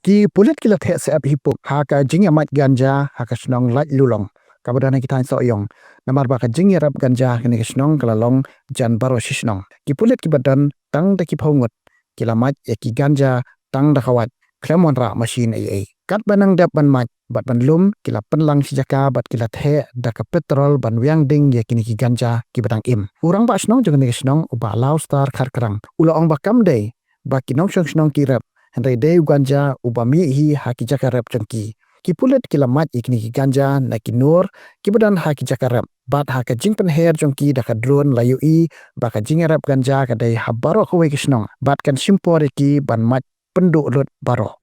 Ki pulit kila the se ap hipuk ha ka jing amat ganja ha ka snong lait lulong. Kabadana kita so yong. Namar ba ka jing rap ganja kini ka snong kalalong jan baro shisnong. Ki pulit ki badan tang da ki phongot. Kila mat ya ki ganja tang da khawat. Klemon ra machine ai. Kat banang dap ban mat bat ban lum kila penlang sijaka bat kila the da ka petrol ban wiang ding ya kini ki ganja ki badang im. Urang ba snong jong ni snong uba law star khar krang. Ula ong ba kam day ba ki nong snong ki rap. Henry day ganja ubami hi haki jakarap jengki. Ki pulet kila mat ikni ki ganja na ki nur ki badan haki jakarap. Bat haka jing pen her jengki daka drone layu i baka jing arap ganja kadai habaro kowe kisnong. Bat kan simpore ki ban mat penduk lut baro.